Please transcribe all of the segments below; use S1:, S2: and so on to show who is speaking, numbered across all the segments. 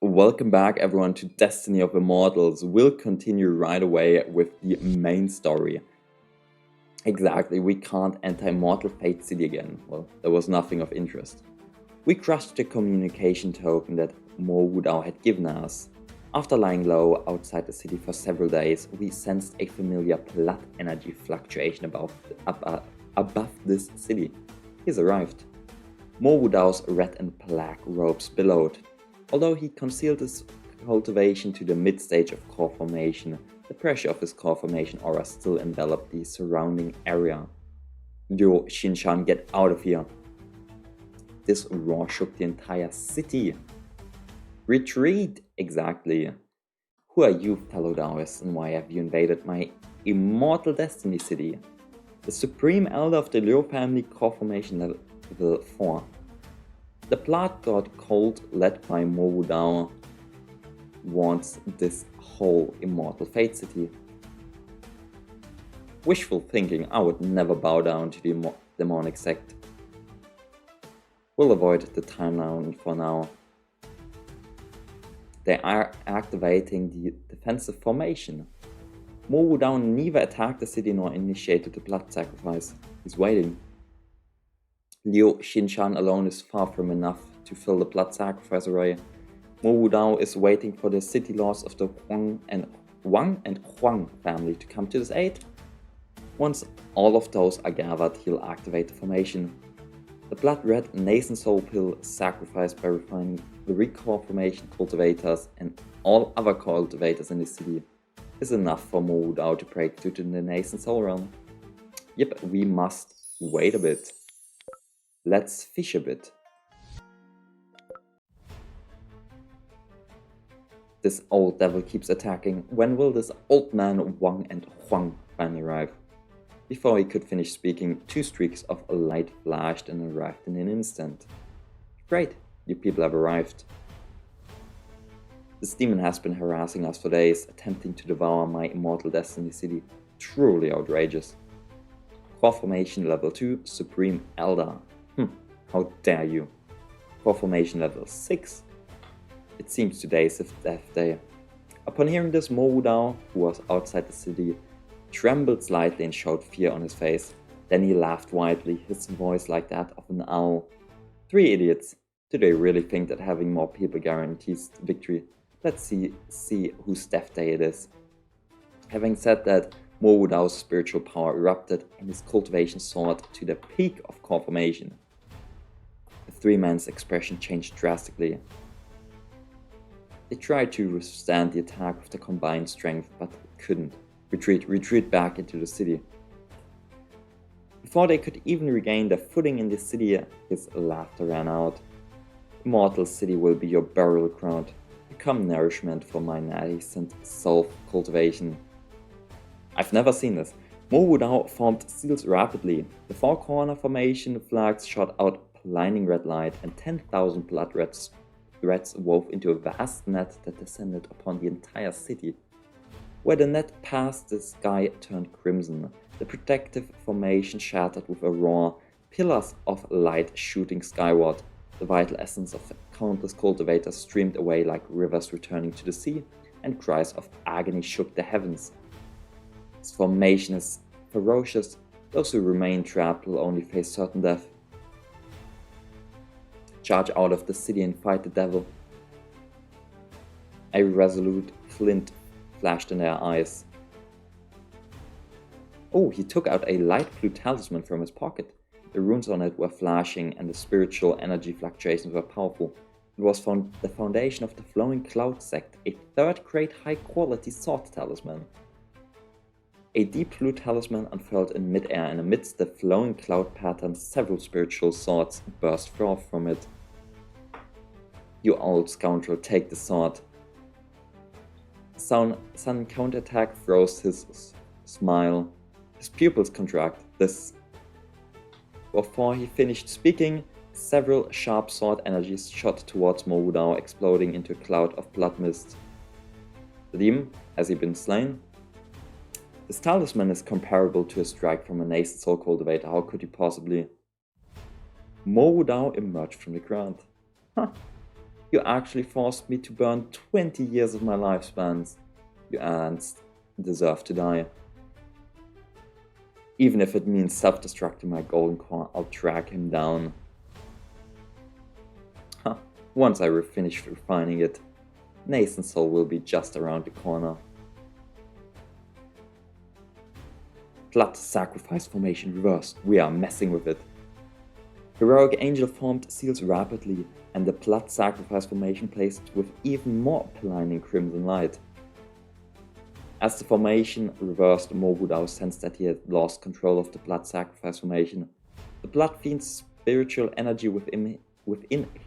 S1: Welcome back everyone to Destiny of Immortals. We'll continue right away with the main story. Exactly, we can't enter Immortal Fate City again. Well, there was nothing of interest. We crushed the communication token that Mo Wudao had given us. After lying low outside the city for several days, we sensed a familiar blood energy fluctuation above this city. He's arrived. Mo Wudao's red and black robes billowed. Although he concealed his cultivation to the mid-stage of core formation, the pressure of his core formation aura still enveloped the surrounding area. Liu Xinshan, get out of here! This roar shook the entire city. Retreat! Exactly. Who are you, fellow Taoists, and why have you invaded my immortal destiny city? The Supreme Elder of the Liu family, core formation level 4. The blood god cult led by Mo Wudao wants this whole immortal fate city. Wishful thinking, I would never bow down to the demonic sect. We'll avoid the timeline for now. They are activating the defensive formation. Mo Wudao neither attacked the city nor initiated the blood sacrifice. He's waiting. Liu Xinshan alone is far from enough to fill the blood sacrifice array. Mo Wudao is waiting for the city lords of the Wang and Huang family to come to his aid. Once all of those are gathered, he'll activate the formation. The blood red nascent soul pill sacrificed by refining the recore formation cultivators and all other cultivators in the city is enough for Mo Wudao to break through to the nascent soul realm. Yep, we must wait a bit. Let's fish a bit. This old devil keeps attacking. When will this old man Wang and Huang finally arrive? Before he could finish speaking, 2 streaks of light flashed and arrived in an instant. Great, you people have arrived. This demon has been harassing us for days, attempting to devour my immortal destiny city. Truly outrageous. Core formation level 2, Supreme Elder. How dare you? Core formation level 6. It seems today is his death day. Upon hearing this, Mo Wudao, who was outside the city, trembled slightly and showed fear on his face. Then he laughed wildly, his voice like that of an owl. 3 idiots. Do they really think that having more people guarantees victory? Let's see whose death day it is. Having said that, Mo Wudao's spiritual power erupted and his cultivation soared to the peak of core formation. The 3-man's expression changed drastically. They tried to withstand the attack of the combined strength, but couldn't. Retreat back into the city. Before they could even regain their footing in the city, his laughter ran out. Immortal City will be your burial ground. Become nourishment for my nascent self-cultivation. I've never seen this. Mo Wudao formed seals rapidly. The 4-corner formation flags shot out blinding red light, and 10,000 blood reds wove into a vast net that descended upon the entire city. Where the net passed, the sky turned crimson. The protective formation shattered with a roar, pillars of light shooting skyward. The vital essence of countless cultivators streamed away like rivers returning to the sea, and cries of agony shook the heavens. This formation is ferocious. Those who remain trapped will only face certain death. Charge out of the city and fight the devil. A resolute glint flashed in their eyes. Oh, he took out a light blue talisman from his pocket. The runes on it were flashing and the spiritual energy fluctuations were powerful. It was the foundation of the Flowing Cloud sect, a 3rd grade high quality sword talisman. A deep blue talisman unfurled in midair, and amidst the flowing cloud pattern several spiritual swords burst forth from it. You old scoundrel, take the sword. Sun counterattack froze his smile. His pupils contract. Before he finished speaking, several sharp sword energies shot towards Mo Wudao, exploding into a cloud of blood mist. The demon, has he been slain? This talisman is comparable to a strike from a nascent soul cultivator. How could he possibly? Mo Wudao emerged from the ground. Huh. You actually forced me to burn 20 years of my lifespans. You ants deserve to die. Even if it means self-destructing my golden core, I'll track him down. Once I finish refining it, Nathan's soul will be just around the corner. Blood sacrifice formation reversed. We are messing with it. Heroic Angel formed seals rapidly, and the blood sacrifice formation placed with even more blinding crimson light. As the formation reversed, Mo Wudao sensed that he had lost control of the blood sacrifice formation. The blood fiend's spiritual energy within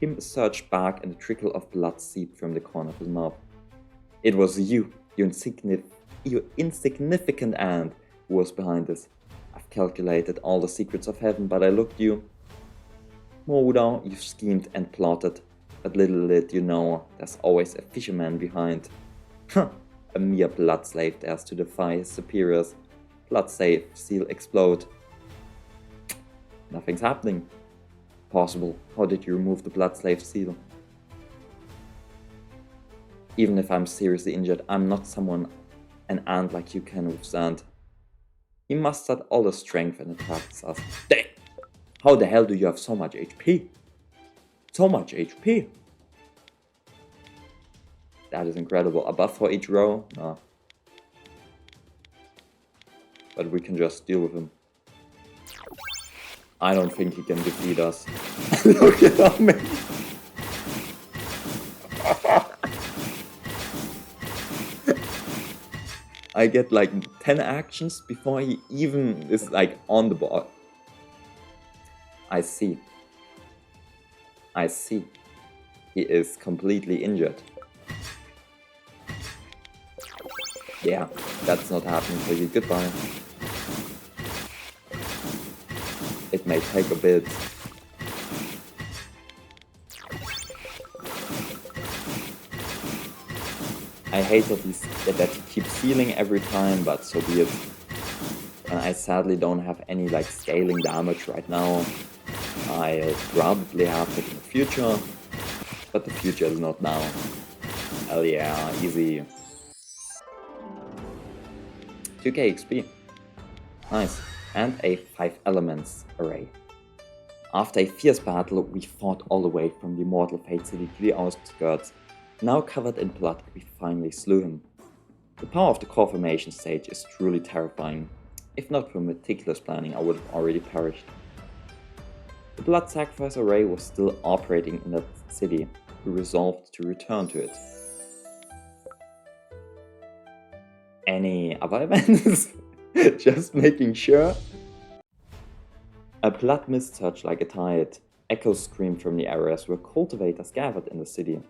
S1: him surged back, and a trickle of blood seeped from the corner of his mouth. It was you insignificant ant, who was behind this. I've calculated all the secrets of heaven, but I looked you. Mo Wudao, you schemed and plotted, but little did you know, there's always a fisherman behind. A mere blood slave dares to defy his superiors. Blood slave seal explode. Nothing's happening. Possible. How did you remove the blood slave seal? Even if I'm seriously injured, I'm not someone an ant like you can withstand. He mustered all the strength and attacks us. Dang! How the hell do you have so much HP? So much HP! That is incredible. A buff for each row? No. But we can just deal with him. I don't think he can defeat us. Look at me! I get like 10 actions before he even is like on the board. I see. He is completely injured. Yeah, that's not happening for you. Goodbye. It may take a bit. I hate that he keeps healing every time, but so be it. And I sadly don't have any like scaling damage right now. I'll probably have it in the future, but the future is not now. Hell yeah, easy. 2k XP. Nice. And a 5 elements array. After a fierce battle, we fought all the way from the Immortal Fate City to the outskirts. Now covered in blood, we finally slew him. The power of the core formation stage is truly terrifying. If not for meticulous planning, I would have already perished. The blood sacrifice array was still operating in that city. We resolved to return to it. Any other events? Just making sure. A blood mist surged like a tide. Echoes screamed from the areas where cultivators gathered in the city.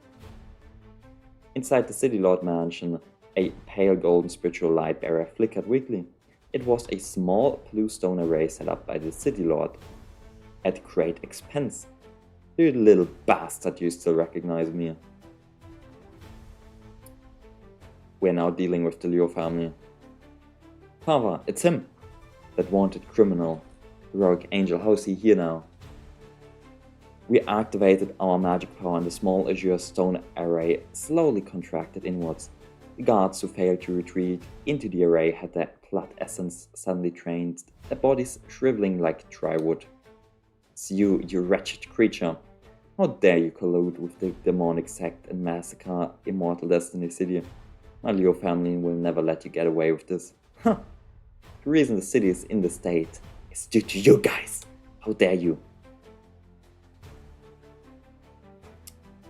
S1: Inside the City Lord mansion, a pale golden spiritual light barrier flickered weakly. It was a small blue stone array set up by the City Lord at great expense. You little bastard, you still recognize me. We're now dealing with the Liu family. Father, it's him! That wanted criminal. Heroic Angel, how's he here now? We activated our magic power and the small azure stone array slowly contracted inwards. The guards who failed to retreat into the array had their blood essence suddenly drained, their bodies shriveling like dry wood. It's you wretched creature. How dare you collude with the demonic sect and massacre Immortal Destiny City? My Liu family will never let you get away with this. Huh. The reason the city is in this state is due to you guys. How dare you?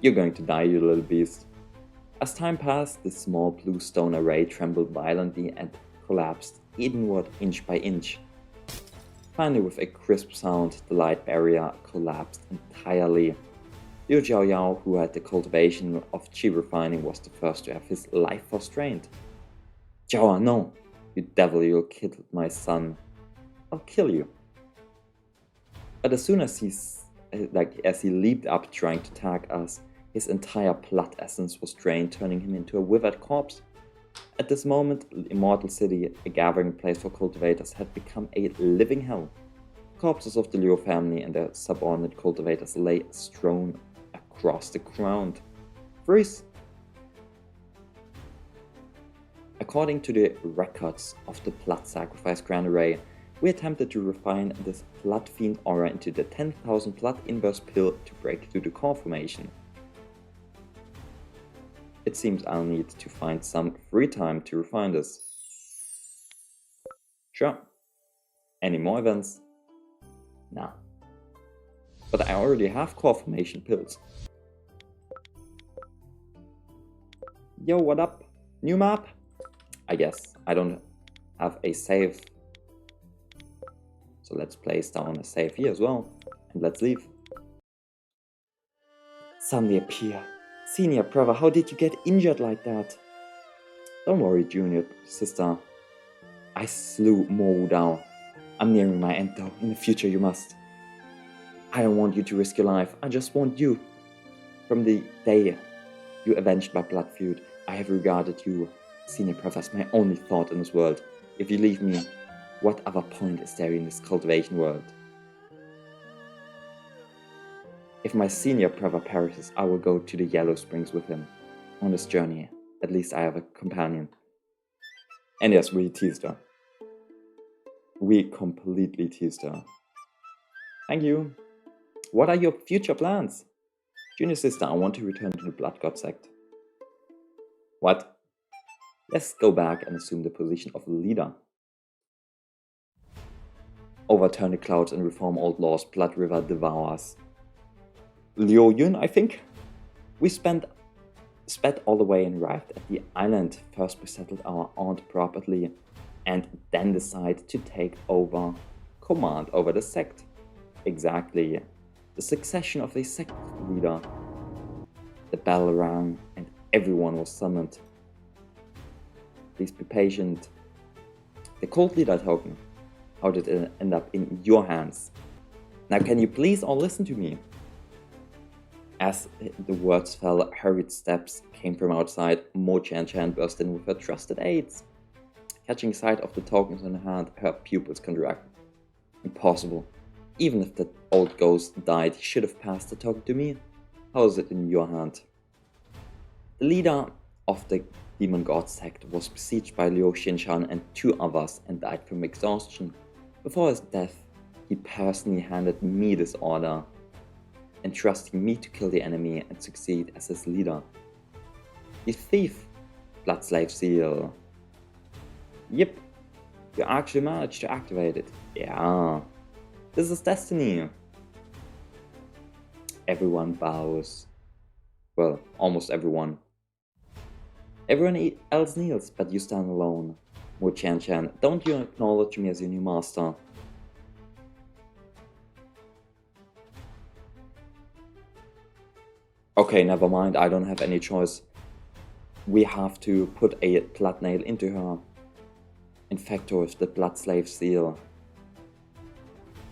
S1: You're going to die, you little beast. As time passed, the small blue stone array trembled violently and collapsed inward inch by inch. Finally, with a crisp sound, the light barrier collapsed entirely. Liu Jiaoyao, who had the cultivation of qi refining, was the first to have his life force drained. Jiao, no! You devil, you'll kill my son. I'll kill you. But as soon as he leaped up trying to attack us, his entire blood essence was drained, turning him into a withered corpse. At this moment, Immortal City, a gathering place for cultivators, had become a living hell. Corpses of the Liu family and their subordinate cultivators lay strewn across the ground. Freeze! According to the records of the Blood Sacrifice Grand Array, we attempted to refine this Blood Fiend aura into the 10,000 Blood Inverse pill to break through the core formation. It seems I'll need to find some free time to refine this. Sure. Any more events? Nah. But I already have core formation pills. Yo, what up? New map? I guess I don't have a save. So let's place down a save here as well. And let's leave. Suddenly appear. Senior brother, how did you get injured like that? Don't worry, junior sister. I slew Mo Wudao. I'm nearing my end though. In the future you must. I don't want you to risk your life. I just want you. From the day you avenged my blood feud, I have regarded you, senior brother, as my only thought in this world. If you leave me, what other point is there in this cultivation world? If my senior brother perishes, I will go to the Yellow Springs with him. On this journey, at least I have a companion. And yes, we teased her. We completely teased her. Thank you. What are your future plans? Junior sister, I want to return to the Blood God sect. What? Let's go back and assume the position of leader. Overturn the clouds and reform old laws. Blood River devours. Liu Yun, I think. We sped all the way and arrived at the island. First we settled our aunt properly and then decided to take over command over the sect. Exactly. The succession of a sect leader. The bell rang and everyone was summoned. Please be patient. The cult leader token. How did it end up in your hands? Now can you please all listen to me? As the words fell, hurried steps came from outside. Mo Chan burst in with her trusted aides. Catching sight of the tokens in her hand, her pupils contracted. Impossible. Even if the old ghost died, he should have passed the token to me. How is it in your hand? The leader of the Demon God sect was besieged by Liu Xinshan and 2 others and died from exhaustion. Before his death, he personally handed me this order, entrusting me to kill the enemy and succeed as his leader. You thief! Blood Slave Seal. Yep, you actually managed to activate it. Yeah, this is destiny. Everyone bows. Well, almost everyone. Everyone else kneels, but you stand alone. Mo Chan, don't you acknowledge me as your new master? Okay, never mind, I don't have any choice. We have to put a blood nail into her. Infect her with the Blood Slave Seal.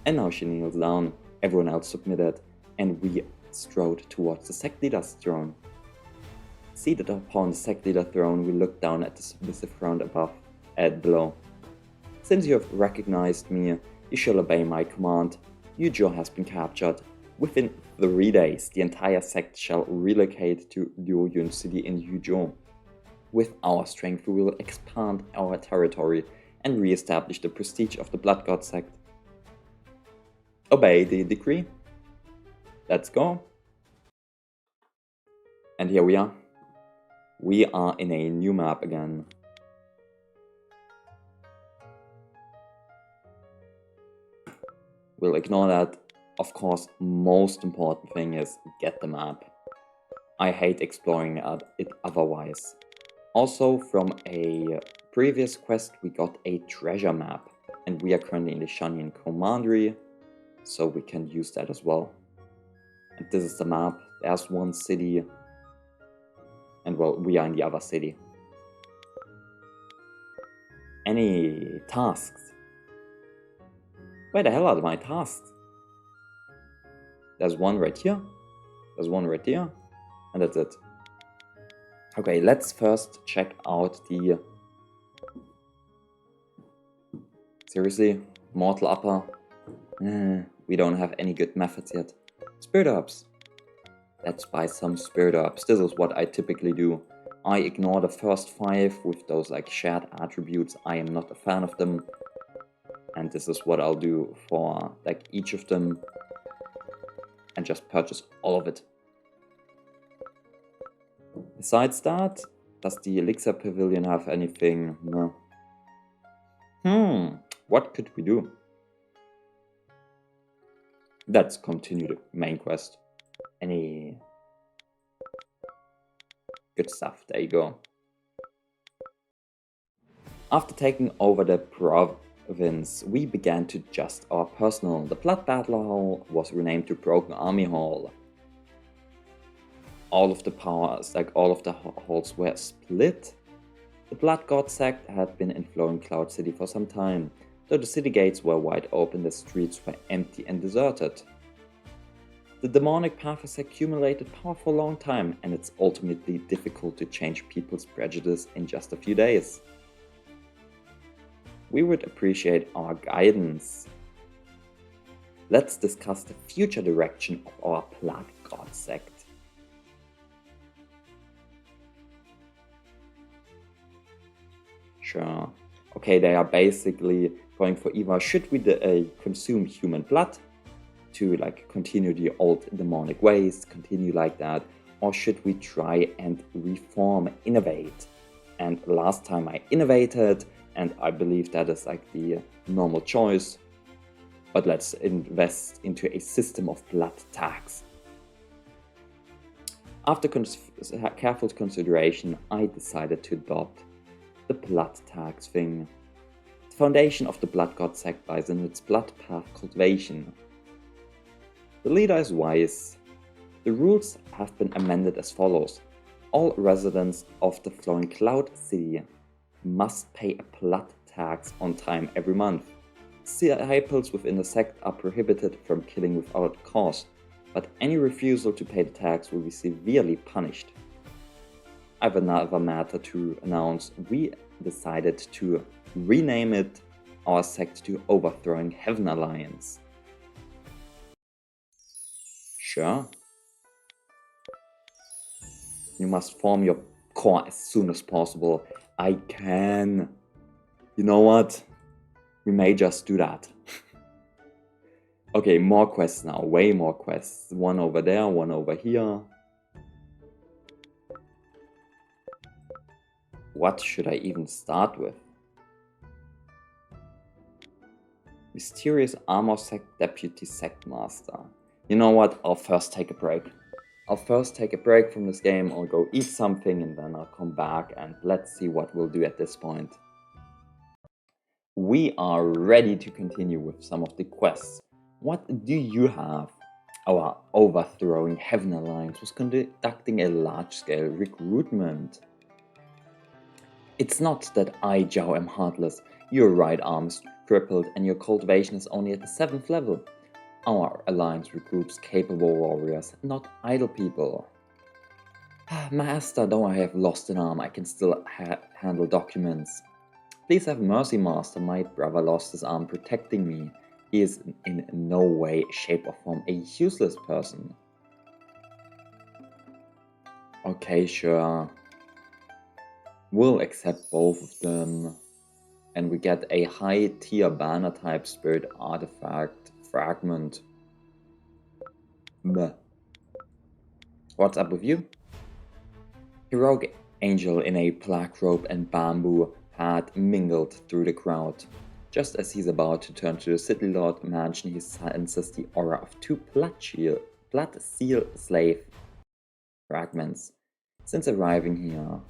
S1: And now she kneels down. Everyone else submitted, and we strode towards the sect leader's throne. Seated upon the sect leader throne, we looked down at the submissive crowd below. Since you have recognized me, you shall obey my command. Yuzhou has been captured. Within 3 days, the entire sect shall relocate to Liuyun City in Yuzhou. With our strength, we will expand our territory and re-establish the prestige of the Blood God sect. Obey the decree. Let's go. And here we are. We are in a new map again. We'll ignore that. Of course, most important thing is get the map. I hate exploring it otherwise. Also, from a previous quest, we got a treasure map, and we are currently in the Shanyan Commandery, so we can use that as well. And this is the map. There's one city, and well, we are in the other city. Any tasks? Where the hell are my tasks? There's one right here, there's one right here, and that's it. Okay, let's first check out the... Seriously? Mortal upper? We don't have any good methods yet. Spirit herbs. Let's buy some spirit herbs. This is what I typically do. I ignore the first 5 with those like shared attributes. I am not a fan of them. And this is what I'll do for like each of them. And just purchase all of it. Besides that, does the Elixir Pavilion have anything? No. What could we do? Let's continue the main quest. Any good stuff, there you go. After taking over the province, we began to adjust our personnel. The Blood Battle Hall was renamed to Broken Army Hall. All of the powers, like all of the halls were split. The Blood God sect had been in Flowing Cloud City for some time. Though the city gates were wide open, the streets were empty and deserted. The demonic path has accumulated power for a long time, and it's ultimately difficult to change people's prejudice in just a few days. We would appreciate our guidance. Let's discuss the future direction of our Blood God sect. Sure. Okay, they are basically going for either should we consume human blood to like continue the old demonic ways, continue like that, or should we try and reform, innovate? And last time I innovated, and I believe that is like the normal choice, but let's invest into a system of blood tax. After careful consideration, I decided to adopt the blood tax thing. The foundation of the Blood God sect lies in its blood path cultivation. The leader is wise. The rules have been amended as follows. All residents of the Flowing Cloud City must pay a blood tax on time every month. Disciples within the sect are prohibited from killing without cause, but any refusal to pay the tax will be severely punished. I have another matter to announce. We decided to rename our sect to Overthrowing Heaven Alliance. Sure. You must form your core as soon as possible. I can. You know what? We may just do that. Okay, more quests now. Way more quests. One over there, one over here. What should I even start with? Mysterious Armor Sect Deputy Sect Master. You know what? I'll first take a break. I'll first take a break from this game. I'll go eat something and then I'll come back and let's see what we'll do at this point. We are ready to continue with some of the quests. What do you have? Our Overthrowing Heaven Alliance was conducting a large-scale recruitment. It's not that I, Zhao, am heartless. Your right arm is crippled and your cultivation is only at the 7th level. Our alliance recruits capable warriors, not idle people. Master, though I have lost an arm, I can still handle documents. Please have mercy, Master. My brother lost his arm protecting me. He is in no way, shape or form a useless person. Okay, sure. We'll accept both of them. And we get a high tier banner type spirit artifact fragment. Meh. What's up with you? Heroic angel in a black robe and bamboo hat mingled through the crowd. Just as he's about to turn to the city lord mansion, he senses the aura of 2 blood seal slave fragments. Since arriving here,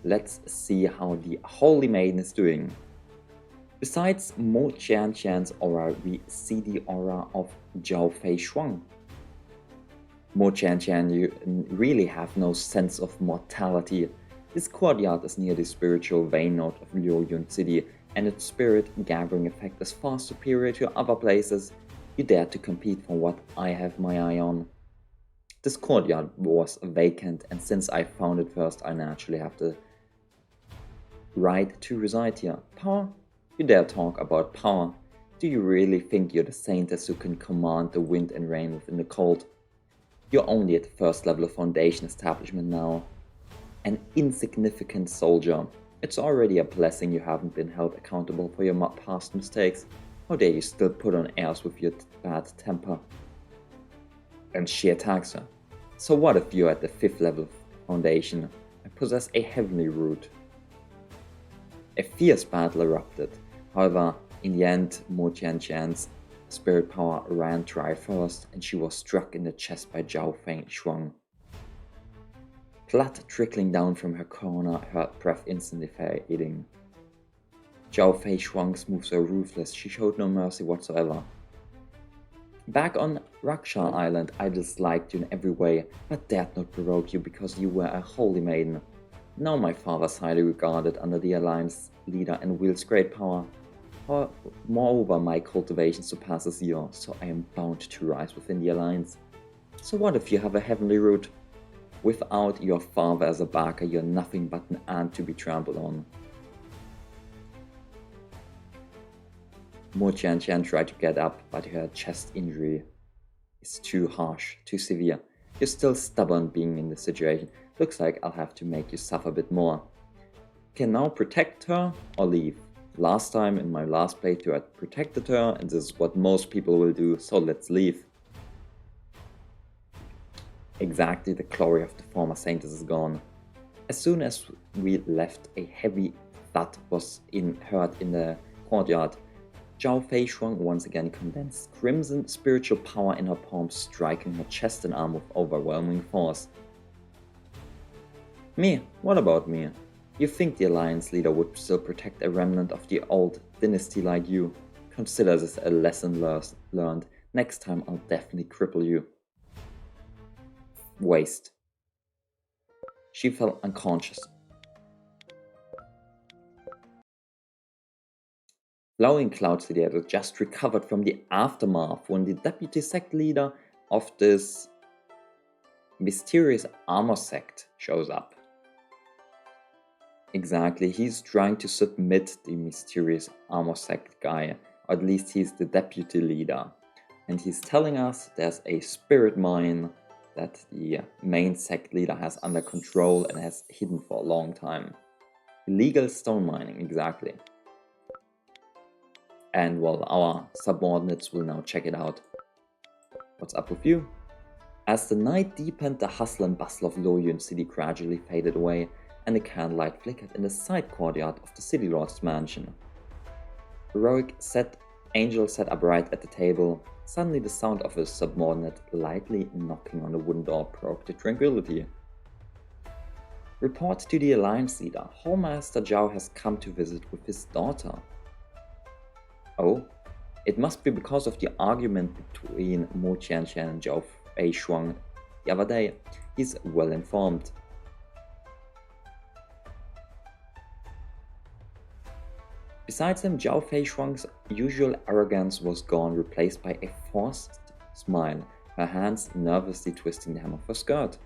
S1: let's see how the Holy Maiden is doing. Besides Mo Qianqian's aura, we see the aura of Zhao Fei Shuang. Mo Qianqian, you really have no sense of mortality. This courtyard is near the spiritual vein node of Luoyun City, and its spirit gathering effect is far superior to other places. You dare to compete for what I have my eye on. This courtyard was vacant, and since I found it first, I naturally have the right to reside here. Power? You dare talk about power? Do you really think you're the saintess who can command the wind and rain within the cold? You're only at the first level of Foundation establishment now. An insignificant soldier. It's already a blessing you haven't been held accountable for your past mistakes. How dare you still put on airs with your bad temper? And she attacks her. So what if you're at the 5th level of Foundation and possess a heavenly root? A fierce battle erupted. However, in the end, Mo Tianqian's spirit power ran dry first, and she was struck in the chest by Zhao Fei Shuang. Blood trickling down from her corner, her breath instantly fading. Zhao Fei Shuang's moves were ruthless, she showed no mercy whatsoever. Back on Raksha Island, I disliked you in every way, but dared not provoke you because you were a holy maiden. Now my father is highly regarded under the Alliance leader and wields great power. Moreover, my cultivation surpasses yours, so I am bound to rise within the Alliance. So what if you have a heavenly root? Without your father as a backer, you're nothing but an ant to be trampled on. Mo Tianqian tried to get up, but her chest injury is too harsh, too severe. You're still stubborn being in this situation. Looks like I'll have to make you suffer a bit more. Can now protect her or leave? Last time in my last playthrough I protected her, and this is what most people will do, so let's leave. Exactly, the glory of the former saintess is gone. As soon as we left, a heavy thud was heard in the courtyard. Zhao Fei Shuang once again condensed crimson spiritual power in her palms, striking her chest and arm with overwhelming force. Me? What about me? You think the Alliance leader would still protect a remnant of the old dynasty like you? Consider this a lesson learned. Next time I'll definitely cripple you. Waste. She fell unconscious. Flowing Cloud City had just recovered from the aftermath when the deputy sect leader of this mysterious armor sect shows up. Exactly, he's trying to submit the mysterious armor sect guy, or at least he's the deputy leader. And he's telling us there's a spirit mine that the main sect leader has under control and has hidden for a long time. Illegal stone mining, exactly. And well, our subordinates will now check it out. What's up with you? As the night deepened, the hustle and bustle of Luoyun City gradually faded away, and a candlelight flickered in the side courtyard of the City Lord's mansion. Heroic angel sat upright at the table. Suddenly the sound of a subordinate lightly knocking on the wooden door broke the tranquility. Report to the Alliance leader. Hallmaster Zhao has come to visit with his daughter. Oh, it must be because of the argument between Mo Tianqian and Zhao Fei Shuang the other day. He's well informed. Besides him, Zhao Fei Shuang's usual arrogance was gone, replaced by a forced smile, her hands nervously twisting the hem of her skirt.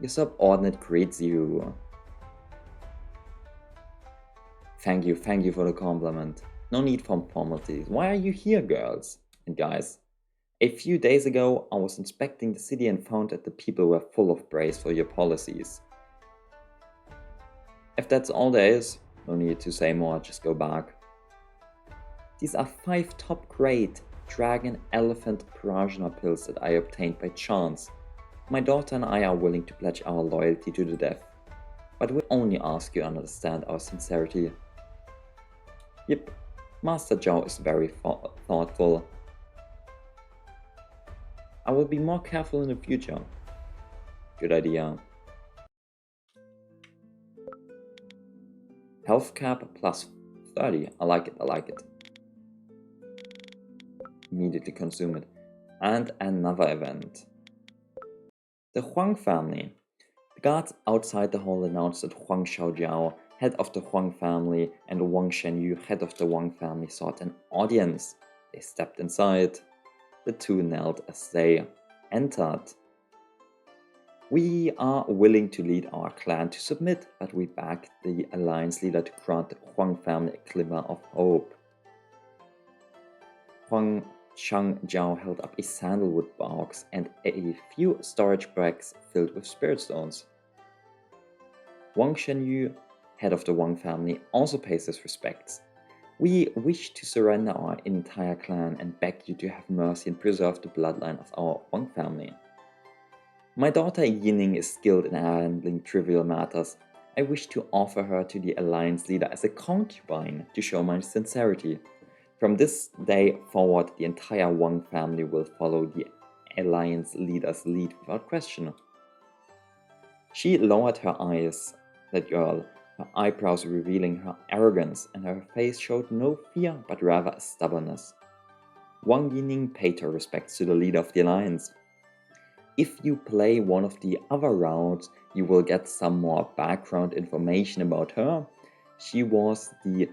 S1: Your subordinate greets you. Thank you for the compliment. No need for formalities. Why are you here, girls and guys? A few days ago, I was inspecting the city and found that the people were full of praise for your policies. If that's all there is, no need to say more, just go back. These are 5 top-grade dragon elephant prajna pills that I obtained by chance. My daughter and I are willing to pledge our loyalty to the death, but we only ask you to understand our sincerity. Yep, Master Zhao is very thoughtful. I will be more careful in the future. Good idea. Health cap plus 30. I like it. Immediately consume it. And another event. The Huang family. The guards outside the hall announced that Huang Xiaojiao, head of the Huang family, and Wang Shenyu, head of the Wang family, sought an audience. They stepped inside. The two knelt as they entered. We are willing to lead our clan to submit, but we beg the Alliance leader to grant the Huang family a glimmer of hope. Huang Chang Jiao held up a sandalwood box and a few storage bags filled with spirit stones. Wang Shenyu, head of the Wang family, also pays his respects. We wish to surrender our entire clan and beg you to have mercy and preserve the bloodline of our Wang family. My daughter Yining is skilled in handling trivial matters. I wish to offer her to the alliance leader as a concubine to show my sincerity. From this day forward, the entire Wang family will follow the alliance leader's lead without question. She lowered her eyes, that girl, her eyebrows revealing her arrogance, and her face showed no fear but rather a stubbornness. Wang Yining paid her respects to the leader of the alliance. If you play one of the other rounds, you will get some more background information about her. She was the,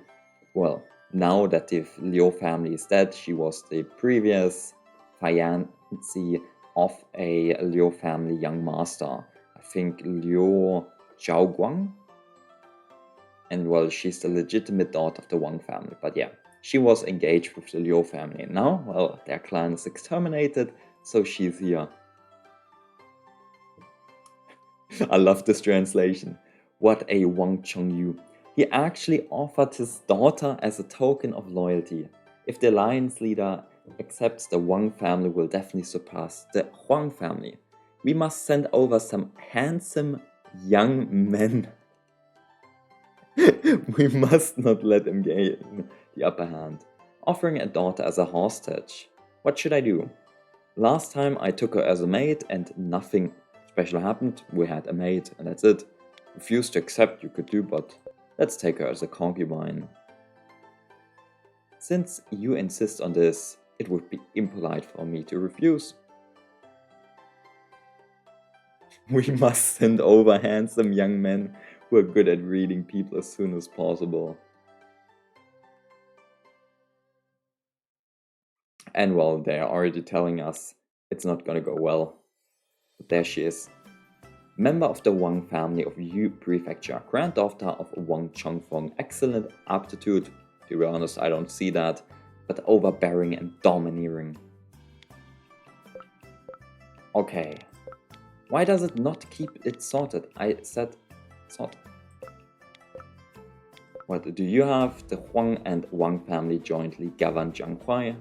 S1: well, now that the Liu family is dead, she was the previous fiancée of a Liu family young master. I think Liu Zhaoguang. And well, she's the legitimate daughter of the Wang family. But yeah, she was engaged with the Liu family. Now, well, their clan is exterminated, so she's here. I love this translation. What a Wang Chongyu. He actually offered his daughter as a token of loyalty. If the alliance leader accepts, the Wang family will definitely surpass the Huang family. We must send over some handsome young men. We must not let him gain the upper hand. Offering a daughter as a hostage. What should I do? Last time I took her as a maid and nothing special happened. We had a maid and that's it. Refused to accept you could do, but let's take her as a concubine. Since you insist on this, it would be impolite for me to refuse. We must send over handsome young men who are good at reading people as soon as possible. And well, they are already telling us it's not gonna go well. But there she is. Member of the Wang family of Yu Prefecture, granddaughter of Wang Chongfeng. Excellent aptitude. To be honest, I don't see that, but overbearing and domineering. Okay. Why does it not keep it sorted? I said sorted. What do you have? The Huang and Wang family jointly govern Jianghuai.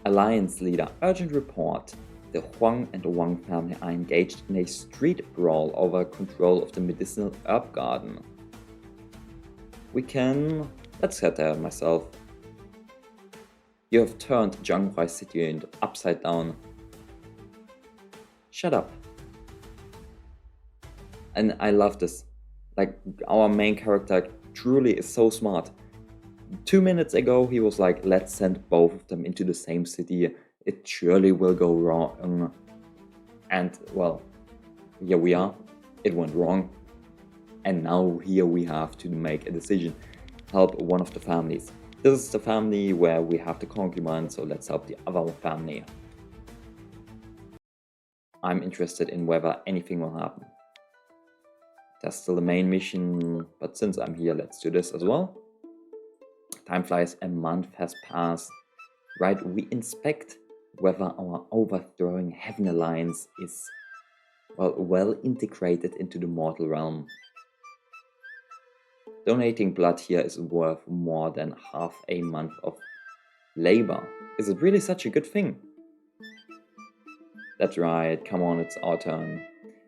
S1: Alliance leader, urgent report. The Huang and Wang family are engaged in a street brawl over control of the medicinal herb garden. Let's get there myself. You have turned Jianghuai city into upside down. Shut up. And I love this. Like, our main character truly is so smart. 2 minutes ago, he was like, let's send both of them into the same city. It surely will go wrong. And, well, here we are. It went wrong. And now here we have to make a decision. Help one of the families. This is the family where we have the concubine, so let's help the other family. I'm interested in whether anything will happen. There's still the main mission, but since I'm here, let's do this as well. Time flies, a month has passed. Right, we inspect whether our overthrowing Heaven Alliance is well integrated into the mortal realm. Donating blood here is worth more than half a month of labor. Is it really such a good thing? That's right, come on, it's our turn.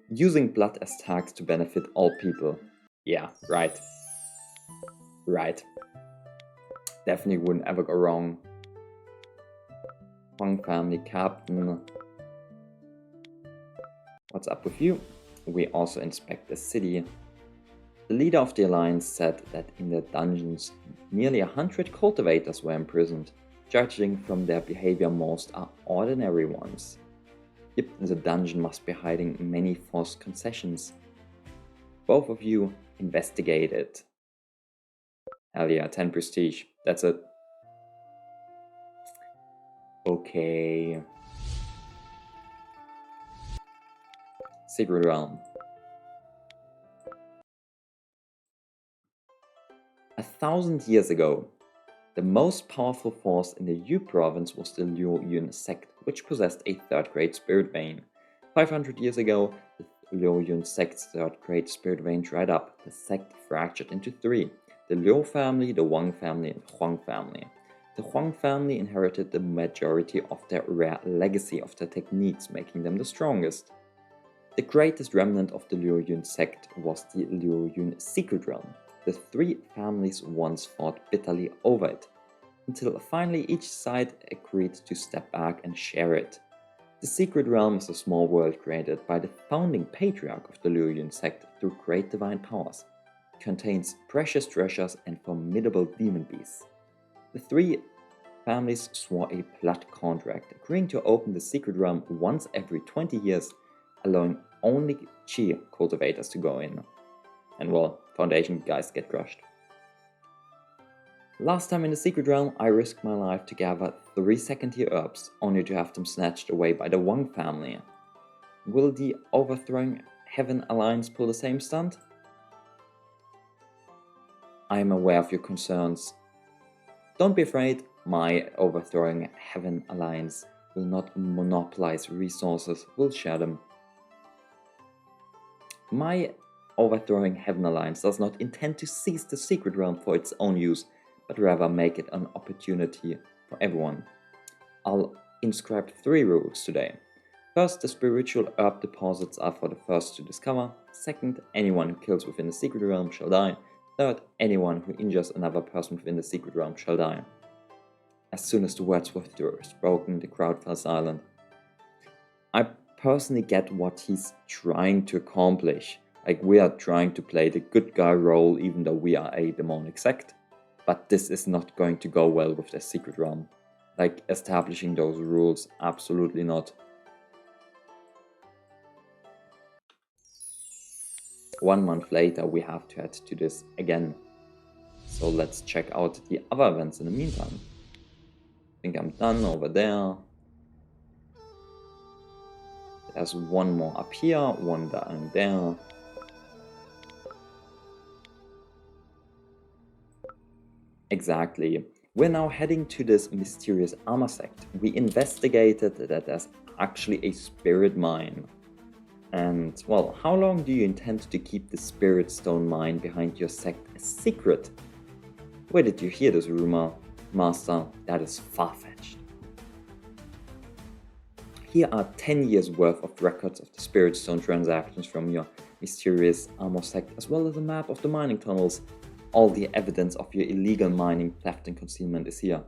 S1: Using blood as tax to benefit all people. Yeah, right. Right. Definitely wouldn't ever go wrong. Huang family captain. What's up with you? We also inspect the city. The leader of the alliance said that in the dungeons, nearly 100 cultivators were imprisoned. Judging from their behavior, most are ordinary ones. Yep, the dungeon must be hiding many false concessions. Both of you investigate it. Hell yeah, 10 prestige. That's it. Okay. Secret Realm. 1,000 years ago, The most powerful force in the Yu province was the Liu Yun sect, which possessed a third-grade spirit vein. 500 years ago, the Liu Yun sect's third-grade spirit vein dried up. The sect fractured into three: the Liu family, the Wang family, and Huang family. The Huang family inherited the majority of their rare legacy of their techniques, making them the strongest. The greatest remnant of the Liu Yun sect was the Liu Yun secret realm. The three families once fought bitterly over it, until finally each side agreed to step back and share it. The secret realm is a small world created by the founding patriarch of the Liu Yun sect through great divine powers. It contains precious treasures and formidable demon beasts. The three families swore a blood contract, agreeing to open the secret realm once every 20 years, allowing only Qi cultivators to go in. And well, Foundation guys get crushed. Last time in the secret realm, I risked my life to gather 3 second-tier herbs, only to have them snatched away by the Wang family. Will the Overthrowing Heaven Alliance pull the same stunt? I am aware of your concerns. Don't be afraid, my Overthrowing Heaven Alliance will not monopolize resources, we'll share them. My Overthrowing Heaven Alliance does not intend to seize the secret realm for its own use, but rather make it an opportunity for everyone. I'll inscribe 3 rules today. First, the spiritual herb deposits are for the first to discover. Second, anyone who kills within the secret realm shall die. Third, anyone who injures another person within the secret realm shall die. As soon as the words were spoken, the crowd fell silent. I personally get what he's trying to accomplish. Like, we are trying to play the good guy role even though we are a demonic sect. But this is not going to go well with the secret realm. Like, establishing those rules, absolutely not. 1 month later, we have to head to this again. So let's check out the other events in the meantime. I think I'm done over there. There's 1 more up here, 1 down there. Exactly. We're now heading to this mysterious armor sect. We investigated that there's actually a spirit mine. And, well, how long do you intend to keep the spirit stone mine behind your sect a secret? Where did you hear this rumor, Master? That is far-fetched. Here are 10 years worth of records of the spirit stone transactions from your mysterious armor sect, as well as a map of the mining tunnels. All the evidence of your illegal mining, theft and concealment is here.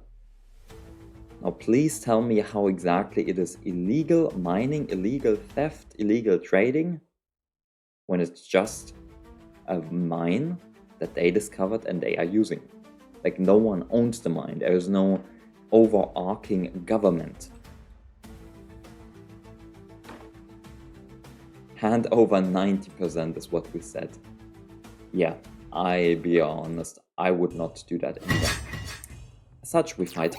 S1: Now please tell me how exactly it is illegal mining, illegal theft, illegal trading, when it's just a mine that they discovered and they are using. Like, no one owns the mine, there is no overarching government. Hand over 90% is what we said. Yeah. I be honest, I would not do that either. As such, we fight.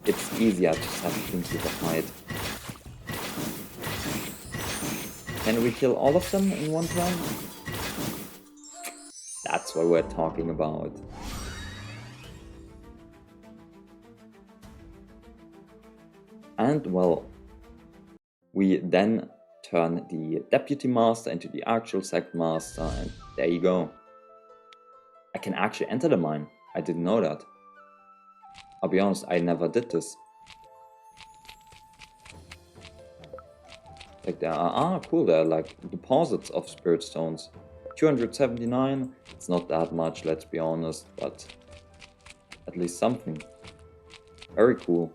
S1: It's easier to settle things with a fight. Can we kill all of them in one turn? That's what we're talking about. And well, we then turn the deputy master into the actual sect master, and there you go. I can actually enter the mine. I didn't know that. I'll be honest, I never did this. Like, there are, cool, there are like deposits of spirit stones. 279, it's not that much, let's be honest, but at least something. Very cool.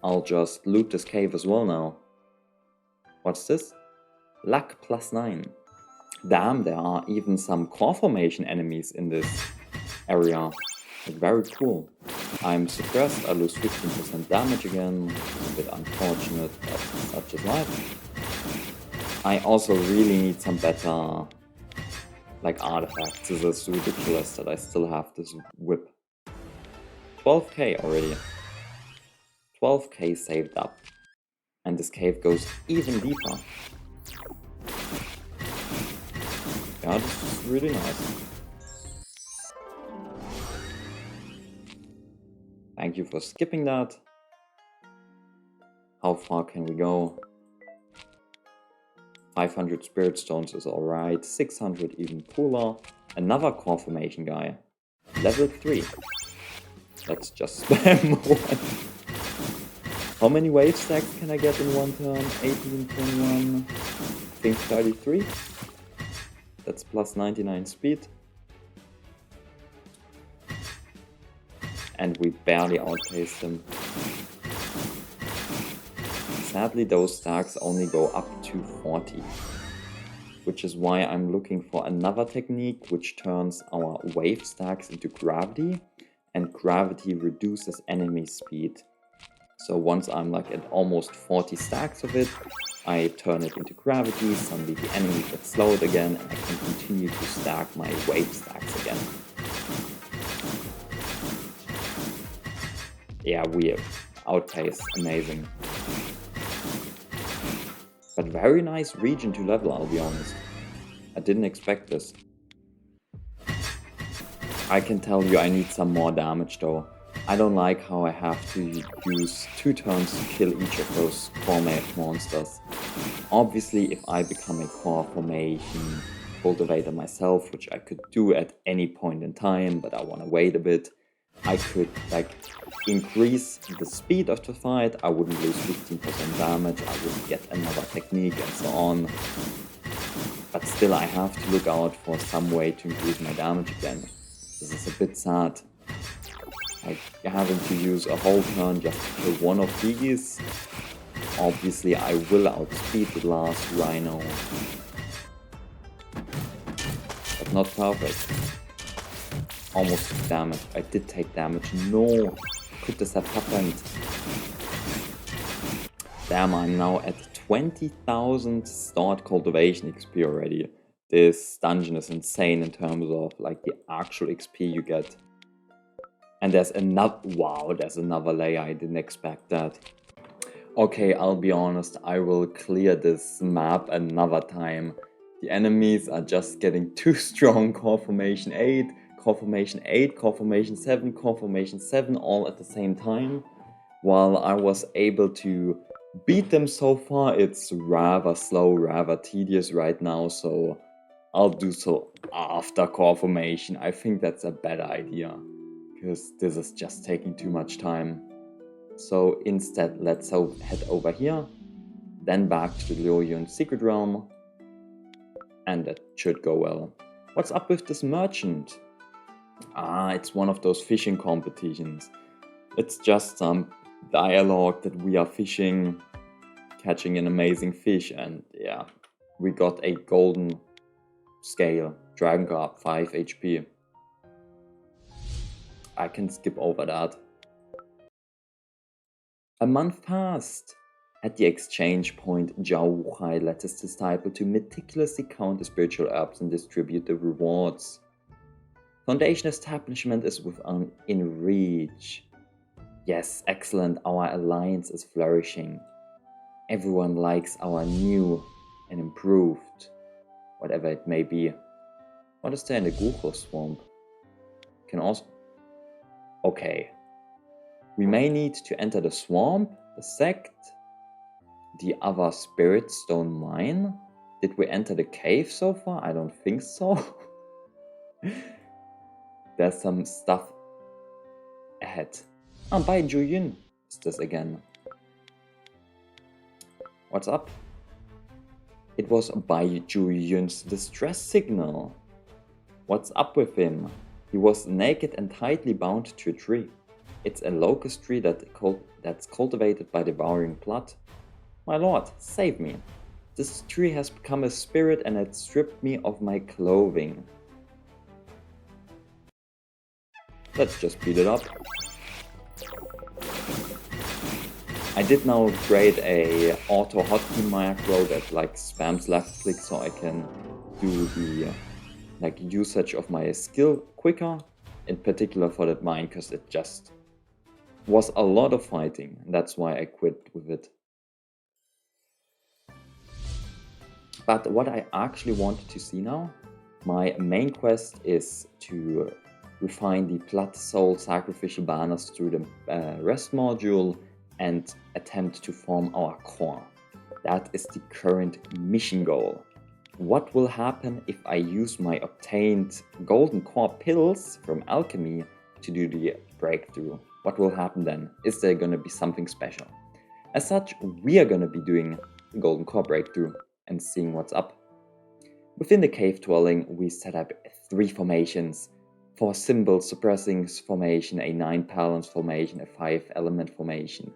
S1: I'll just loot this cave as well now. What's this? Luck +9. Damn, there are even some core formation enemies in this area. Like, very cool. I'm suppressed, I lose 15% damage again. A bit unfortunate, but such is life. I also really need some better, like, artifacts. This is ridiculous that I still have this whip. 12k already. 12k saved up. And this cave goes even deeper. Yeah, this is really nice. Thank you for skipping that. How far can we go? 500 spirit stones is alright, 600 even cooler. Another core formation guy. Level 3. Let's just spam one. How many wave stacks can I get in one turn? 18, 21, I think 33. That's plus 99 speed. And we barely outpaced him. Sadly, those stacks only go up to 40. Which is why I'm looking for another technique which turns our wave stacks into gravity. And gravity reduces enemy speed. So once I'm like at almost 40 stacks of it, I turn it into gravity, suddenly the enemy gets slowed again, and I can continue to stack my wave stacks again. Yeah, we outpace, amazing. But very nice region to level, I'll be honest. I didn't expect this. I can tell you I need some more damage though. I don't like how I have to use 2 turns to kill each of those core monsters. Obviously, if I become a core formation cultivator myself, which I could do at any point in time, but I want to wait a bit, I could like increase the speed of the fight, I wouldn't lose 15% damage, I would get another technique and so on. But still I have to look out for some way to increase my damage again. This is a bit sad. Like having to use a whole turn just to kill one of these. Obviously I will outspeed the last rhino. But not perfect. Almost took damage. I did take damage. No! Could this have happened? Damn, I'm now at 20,000 stored cultivation XP already. This dungeon is insane in terms of like the actual XP you get. And there's another, wow, there's another layer, I didn't expect that. Okay, I'll be honest, I will clear this map another time. The enemies are just getting too strong. Core formation 8, core formation 8, core formation 7, core formation 7 all at the same time. While I was able to beat them so far, it's rather slow, rather tedious right now, so I'll do so after core formation. I think that's a better idea, because this is just taking too much time. So instead, let's head over here, then back to the Lioyun Secret Realm, and that should go well. What's up with this merchant? Ah, it's one of those fishing competitions. It's just some dialogue that we are fishing, catching an amazing fish, and yeah, we got a golden scale, Dragon Carp, 5 HP. I can skip over that. A month passed. At the exchange point, Zhao Wuhai led his disciple to meticulously count the spiritual herbs and distribute the rewards. Foundation establishment is within reach. Yes, excellent, our alliance is flourishing. Everyone likes our new and improved, whatever it may be. What is there in the Gucho swamp? Can also... Okay. We may need to enter the swamp, the sect, the other spirit stone mine. Did we enter the cave so far? I don't think so. There's some stuff ahead. Ah, by Juyun is this again. What's up? It was Bai Juyun's distress signal. What's up with him? He was naked and tightly bound to a tree. It's a locust tree that's cultivated by devouring blood. My lord, save me. This tree has become a spirit and it stripped me of my clothing. Let's just beat it up. I did now create a auto hotkey macro that like spams left click so I can do the like usage of my skill quicker, in particular for that mine, because it just was a lot of fighting, and that's why I quit with it. But what I actually wanted to see now, my main quest is to refine the Blood Soul Sacrificial Banners through the Rest module, and attempt to form our core. That is the current mission goal. What will happen if I use my obtained golden core pills from alchemy to do the breakthrough? What will happen then? Is there gonna be something special? As such, we are gonna be doing the golden core breakthrough and seeing what's up. Within the cave dwelling, we set up 3 formations. 4 symbol suppressing formation, a 9 balance formation, a 5 element formation.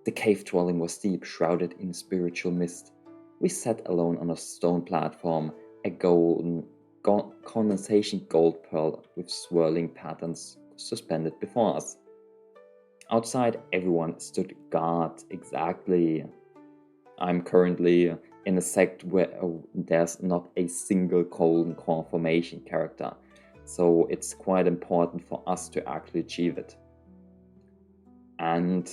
S1: The cave dwelling was deep, shrouded in spiritual mist. We sat alone on a stone platform, a golden condensation gold pearl with swirling patterns suspended before us. Outside, everyone stood guard. Exactly. I'm currently in a sect where there's not a single golden core formation character, so it's quite important for us to actually achieve it. And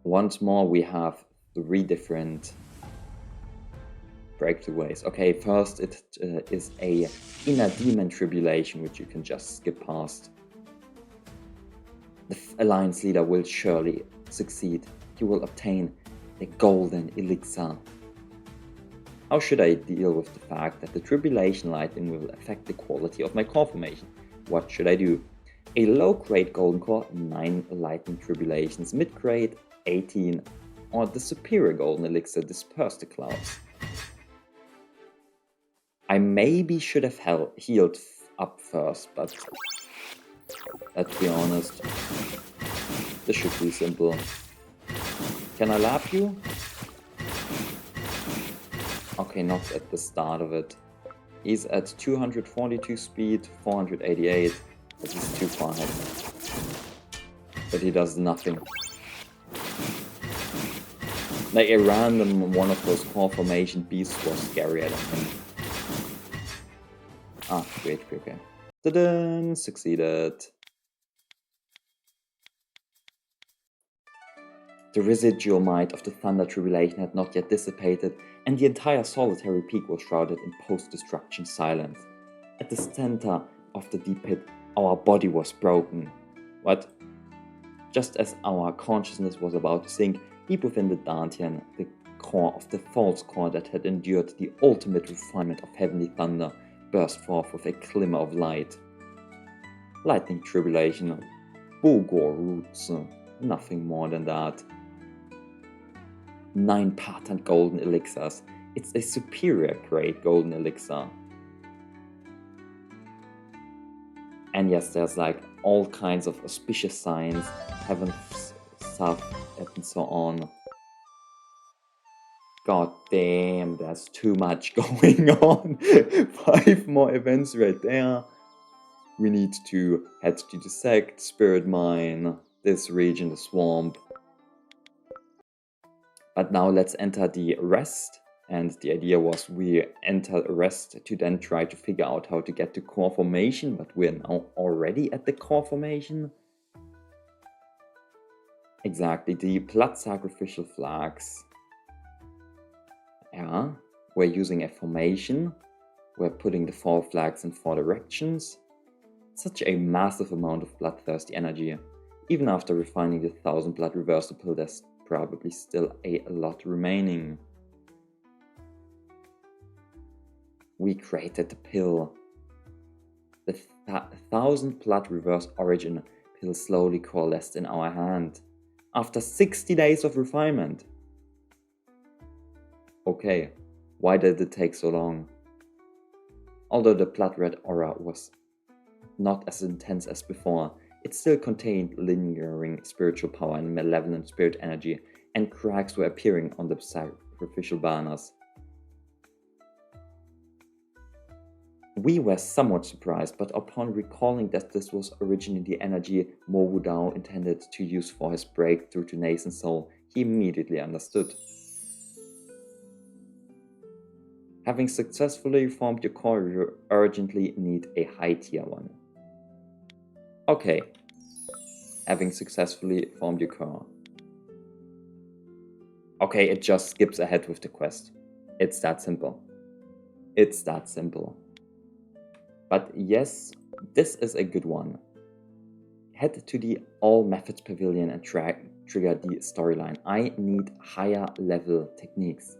S1: once more, we have 3 different breakthrough ways. Okay, first it is a inner demon tribulation, which you can just skip past. The alliance leader will surely succeed. He will obtain the golden elixir. How should I deal with the fact that the tribulation lightning will affect the quality of my core formation? What should I do? A low grade golden core, 9 lightning tribulations, mid grade 18, or the superior golden elixir, disperse the clouds. I maybe should have healed up first, but let's be honest, this should be simple. Can I lap you? Okay, not at the start of it. He's at 242 speed, 488, but he's too far ahead. But he does nothing. Like a random one of those core formation beasts was scarier than him. Ah, 2 HP, okay. Ta-da! Succeeded. The residual might of the thunder tribulation had not yet dissipated, and the entire solitary peak was shrouded in post-destruction silence. At the center of the deep pit, our body was broken. What? Just as our consciousness was about to sink, deep within the Dantian, the core of the false core that had endured the ultimate refinement of heavenly thunder burst forth with a glimmer of light. Lightning tribulation, Bogor roots, nothing more than that. 9 patent golden elixirs. It's a superior grade golden elixir. And yes, there's like all kinds of auspicious signs, heaven's stuff, and so on. God damn, there's too much going on. 5 more events right there. We need to head to the sect, spirit mine, this region, the swamp. But now let's enter the rest. And the idea was we enter rest to then try to figure out how to get to core formation, but we're now already at the core formation. Exactly, the blood sacrificial flags. Yeah, we're using a formation. We're putting the 4 flags in 4 directions. Such a massive amount of bloodthirsty energy. Even after refining the 1000 blood reversal pill, there's probably still a lot remaining. We created the pill. The 1000 blood reverse origin pill slowly coalesced in our hand. After 60 days of refinement. Okay, why did it take so long? Although the blood red aura was not as intense as before, it still contained lingering spiritual power and malevolent spirit energy, and cracks were appearing on the sacrificial banners. We were somewhat surprised, but upon recalling that this was originally the energy Mo Wudao intended to use for his breakthrough to Nathan's soul, he immediately understood. Having successfully reformed your core, you urgently need a high tier one. Okay. Having successfully formed your core. Okay, it just skips ahead with the quest. It's that simple. It's that simple. But yes, This is a good one. Head to the All Methods Pavilion and trigger the storyline. I need higher level techniques.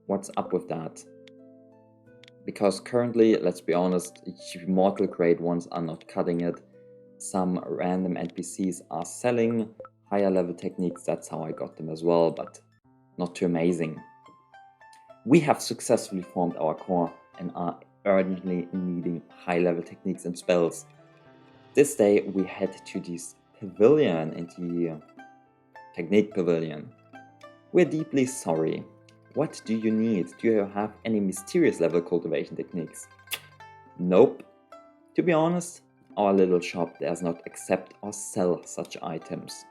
S1: What's up with that? Because currently, let's be honest, Immortal grade ones are not cutting it. Some random NPCs are selling higher level techniques, that's how I got them as well, but not too amazing. We have successfully formed our core and are urgently needing high level techniques and spells. This day we head to this pavilion, in the technique pavilion. We're deeply sorry. What do you need? Do you have any mysterious level cultivation techniques? Nope. To be honest, our little shop does not accept or sell such items.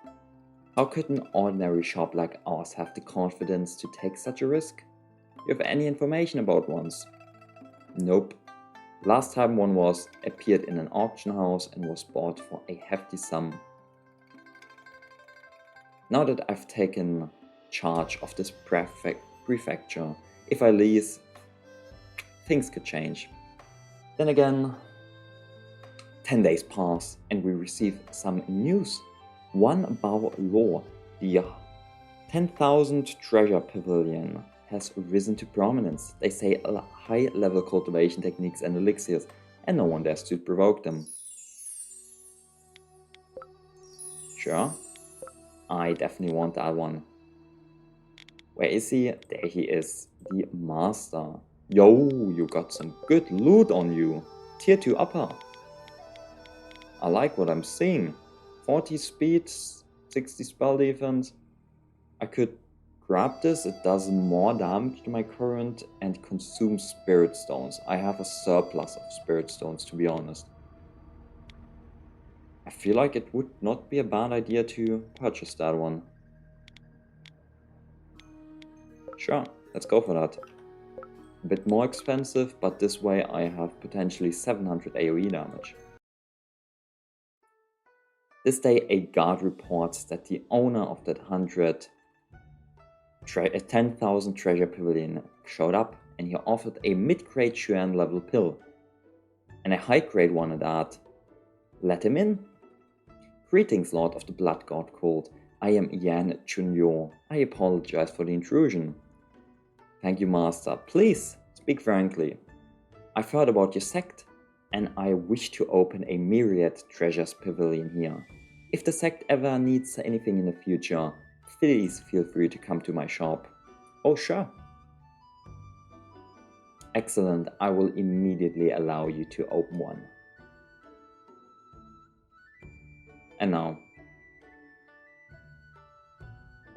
S1: How could an ordinary shop like ours have the confidence to take such a risk? Do you have any information about ones? Nope. Last time one appeared in an auction house and was bought for a hefty sum. Now that I've taken charge of this prefecture, if I leave, things could change. Then again, 10 days pass and we receive some news. One Bao Law, the 10,000 treasure pavilion, has risen to prominence. They say high level cultivation techniques and elixirs, and no one dares to provoke them. Sure, I definitely want that one. Where is he? There he is, the master. Yo, you got some good loot on you. Tier 2 upper. I like what I'm seeing. 40 speed, 60 spell defense. I could grab this, it does more damage to my current and consumes spirit stones. I have a surplus of spirit stones, to be honest. I feel like it would not be a bad idea to purchase that one. Sure, let's go for that. A bit more expensive, but this way I have potentially 700 AoE damage. This day a guard reports that the owner of that 10,000 treasure pavilion showed up and he offered a mid-grade Xuan level pill. And a high-grade one at that. Let him in. Greetings, Lord of the Blood God cult. I am Yan Chunyo. I apologize for the intrusion. Thank you, Master. Please, speak frankly. I've heard about your sect, and I wish to open a myriad treasures pavilion here. If the sect ever needs anything in the future, please feel free to come to my shop. Oh, sure. Excellent, I will immediately allow you to open one. And now,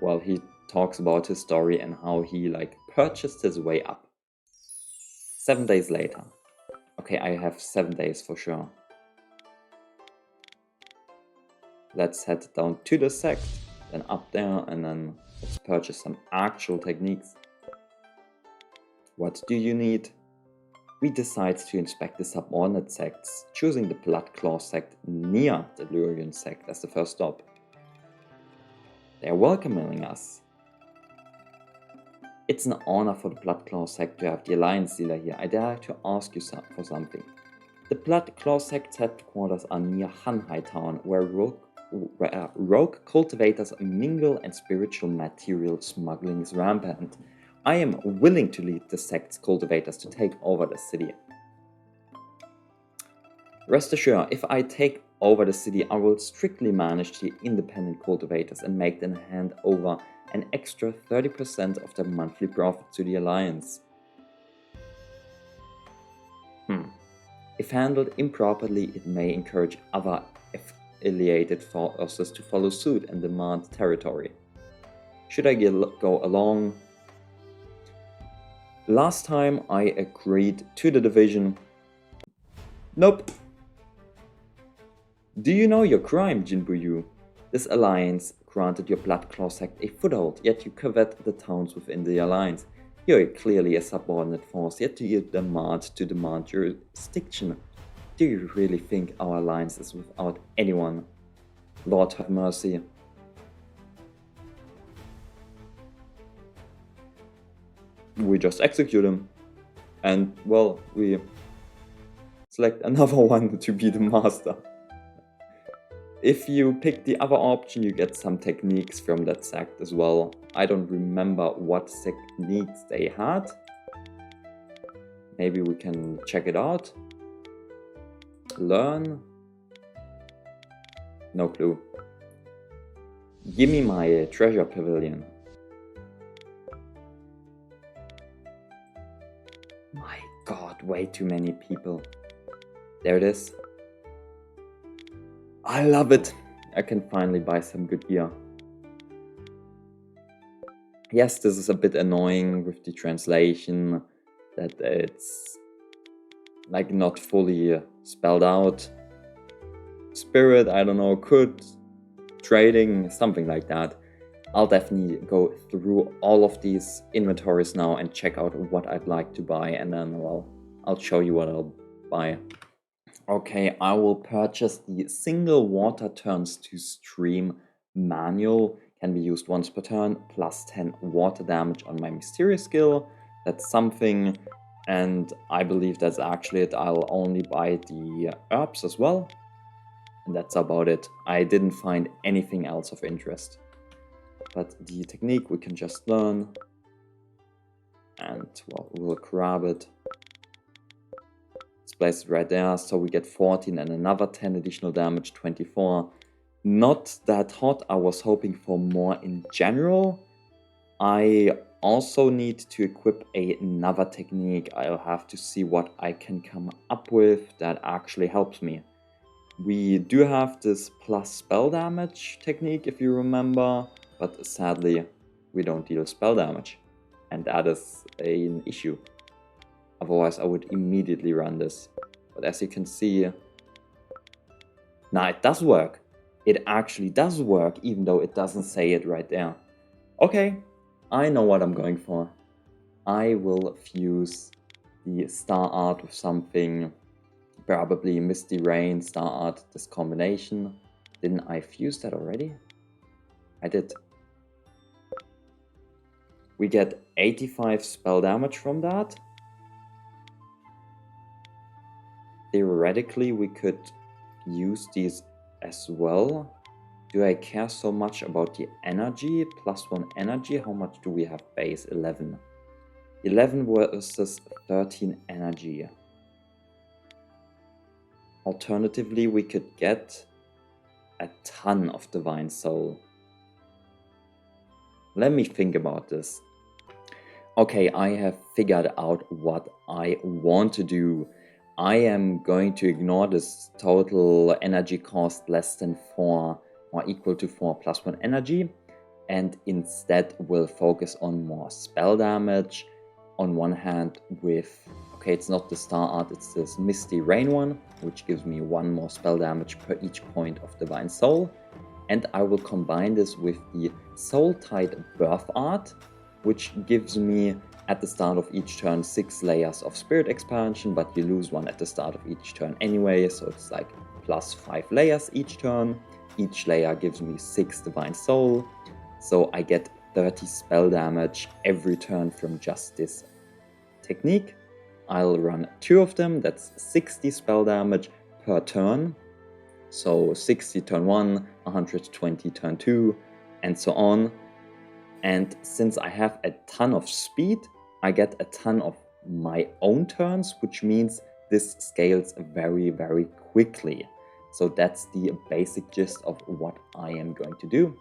S1: well, he talks about his story and how he purchased his way up. 7 days later. Okay, I have 7 days for sure. Let's head down to the sect, then up there, and then let's purchase some actual techniques. What do you need? We decide to inspect the subordinate sects, choosing the Bloodclaw sect near the Lurian sect as the first stop. They are welcoming us. It's an honor for the Bloodclaw sect to have the Alliance dealer here. I dare to ask you for something. The Bloodclaw sect's headquarters are near Hanhai town, where rogue cultivators mingle and spiritual material smuggling is rampant. I am willing to lead the sect's cultivators to take over the city. Rest assured, if I take over the city, I will strictly manage the independent cultivators and make them hand over an extra 30% of their monthly profit to the Alliance. If handled improperly, it may encourage other affiliated forces to follow suit and demand territory. Should I go along? Last time I agreed to the division. Nope. Do you know your crime, Jinbuyu? This alliance granted your Bloodclaw sect a foothold, yet you covet the towns within the alliance. You're clearly a subordinate force, yet you demand jurisdiction. Do you really think our alliance is without anyone? Lord have mercy. We just execute him. And well, we select another one to be the master. If you pick the other option, you get some techniques from that sect as well. I don't remember what techniques they had. Maybe we can check it out. Learn. No clue. Give me my treasure pavilion. My god, way too many people. There it is. I love it. I can finally buy some good gear. Yes, this is a bit annoying with the translation, that it's like not fully spelled out. Spirit, I don't know, could, trading, something like that. I'll definitely go through all of these inventories now and check out what I'd like to buy, and then, well, I'll show you what I'll buy. Okay, I will purchase the single water turns to stream manual. Can be used once per turn, plus 10 water damage on my mysterious skill. That's something, and I believe that's actually it. I'll only buy the herbs as well, and that's about it. I didn't find anything else of interest. But the technique we can just learn, and well, we'll grab it. Let's place it right there, so we get 14 and another 10 additional damage, 24. Not that hot. I was hoping for more in general. I also need to equip another technique. I'll have to see what I can come up with that actually helps me. We do have this plus spell damage technique, if you remember, but sadly we don't deal spell damage, and that is an issue. Otherwise I would immediately run this. But as you can see, now it does work. It actually does work, even though it doesn't say it right there. Okay, I know what I'm going for. I will fuse the star art with something, probably Misty Rain, star art, this combination. Didn't I fuse that already? I did. We get 85 spell damage from that. Theoretically, we could use these as well. Do I care so much about the energy? Plus 1 energy. How much do we have base? 11. 11 versus 13 energy. Alternatively, we could get a ton of Divine Soul. Let me think about this. Okay, I have figured out what I want to do. I am going to ignore this total energy cost less than 4 or equal to 4 plus 1 energy, and instead will focus on more spell damage. On one hand with, okay, it's not the star art, it's this Misty Rain one, which gives me 1 more spell damage per each point of Divine Soul. And I will combine this with the Soul Tide Birth art, which gives me at the start of each turn 6 layers of spirit expansion, but you lose 1 at the start of each turn anyway, so it's like plus 5 layers each turn. Each layer gives me 6 Divine Soul, so I get 30 spell damage every turn from just this technique. I'll run 2 of them, that's 60 spell damage per turn. So 60 turn 1, 120 turn 2, and so on. And since I have a ton of speed, I get a ton of my own turns, which means this scales very, very quickly. So that's the basic gist of what I am going to do.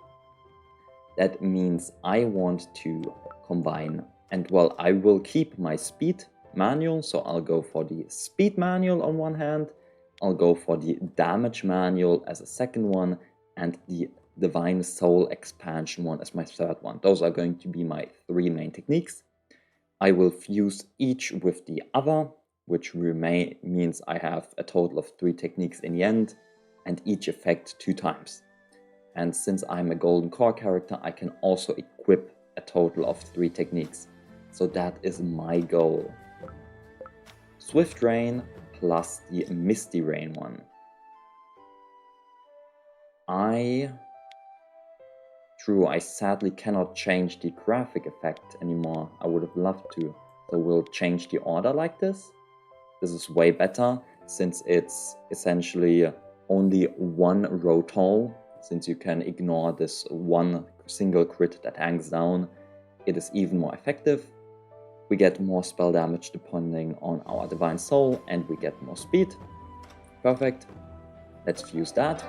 S1: That means I want to combine, and well, I will keep my speed manual, so I'll go for the speed manual on one hand, I'll go for the damage manual as a second one, and the Divine Soul expansion one as my third one. Those are going to be my 3 main techniques. I will fuse each with the other, which means I have a total of 3 techniques in the end, and each effect 2 times. And since I'm a golden core character, I can also equip a total of 3 techniques. So that is my goal. Swift Rain plus the Misty Rain one. True, I sadly cannot change the graphic effect anymore. I would have loved to. So we'll change the order like this. This is way better since it's essentially only one row tall. Since you can ignore this one single crit that hangs down, it is even more effective. We get more spell damage depending on our Divine Soul, and we get more speed. Perfect. Let's fuse that.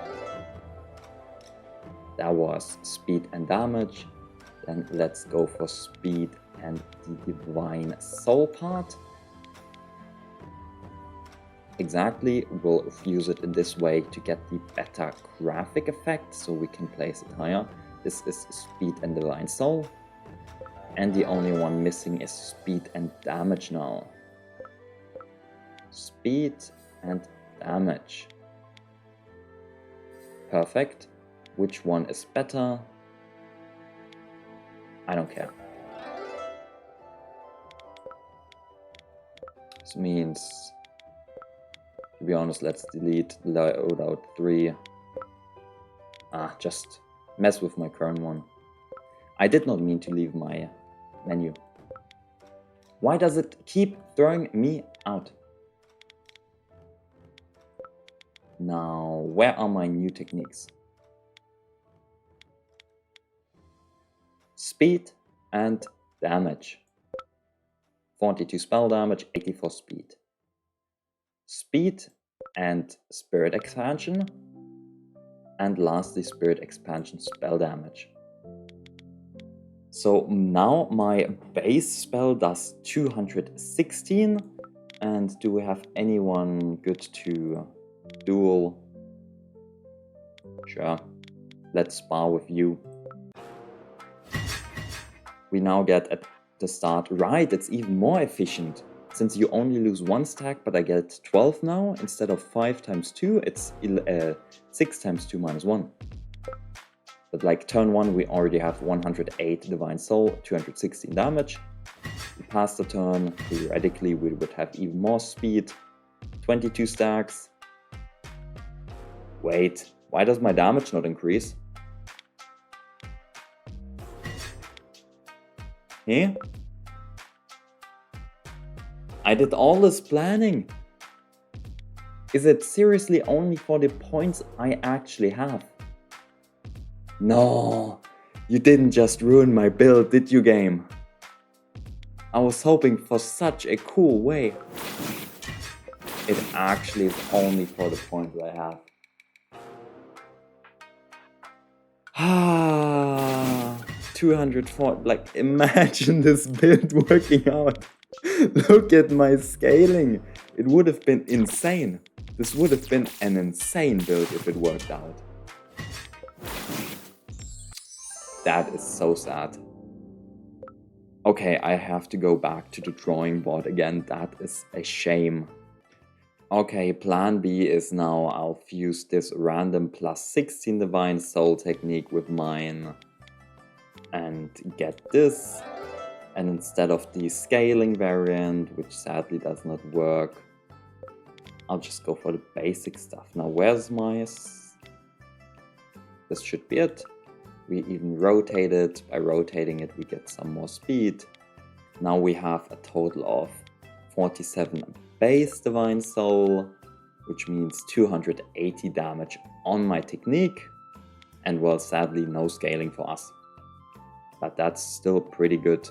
S1: That was speed and damage. Then let's go for speed and the Divine Soul part. Exactly, we'll fuse it in this way to get the better graphic effect, so we can place it higher. This is speed and Divine Soul. And the only one missing is speed and damage now. Speed and damage. Perfect. Which one is better? I don't care. This means, to be honest, let's delete loadout 3. Just mess with my current one. I did not mean to leave my menu. Why does it keep throwing me out? Now, where are my new techniques? Speed and damage. 42 spell damage, 84 speed. Speed and spirit expansion. And lastly, spirit expansion spell damage. So now my base spell does 216. And do we have anyone good to duel? Sure. Let's spar with you. We now get at the start, right, it's even more efficient. Since you only lose 1 stack, but I get 12 now, instead of 5 times 2, it's 6 times 2 minus 1. But like turn 1, we already have 108 Divine Soul, 216 damage. We pass the turn, theoretically we would have even more speed, 22 stacks. Wait, why does my damage not increase? Here? I did all this planning. Is it seriously only for the points I actually have? No, you didn't just ruin my build, did you, game? I was hoping for such a cool way. It actually is only for the points I have. 204, like imagine this build working out. Look at my scaling. It would have been insane. This would have been an insane build if it worked out. That is so sad. Okay, I have to go back to the drawing board again. That is a shame. Okay, plan B is now I'll fuse this random plus 16 Divine Soul technique with mine and get this. And instead of the scaling variant, which sadly does not work, I'll just go for the basic stuff. Now where's my... This should be it. We even rotate it. By rotating it, we get some more speed. Now we have a total of 47 base Divine Soul, which means 280 damage on my technique. And well, sadly, no scaling for us. But that's still pretty good.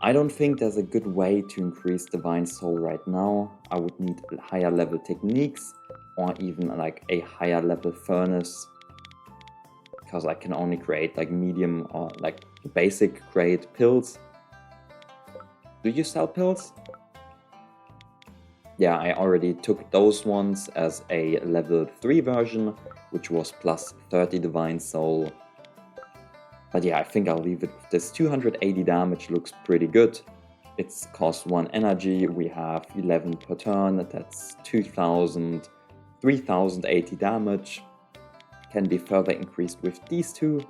S1: I don't think there's a good way to increase Divine Soul right now. I would need higher level techniques or even like a higher level furnace, because I can only create like medium or like basic grade pills. Do you sell pills? Yeah, I already took those ones as a level 3 version, which was plus 30 Divine Soul. But yeah, I think I'll leave it with this. 280 damage looks pretty good. It's cost 1 energy, we have 11 per turn, that's 2000, 3080 damage. Can be further increased with these two.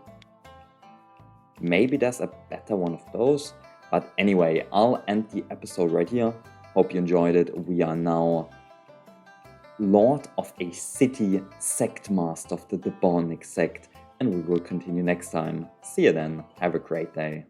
S1: Maybe there's a better one of those. But anyway, I'll end the episode right here. Hope you enjoyed it. We are now Lord of a City, Sect Master of the demonic sect. And we will continue next time. See you then. Have a great day.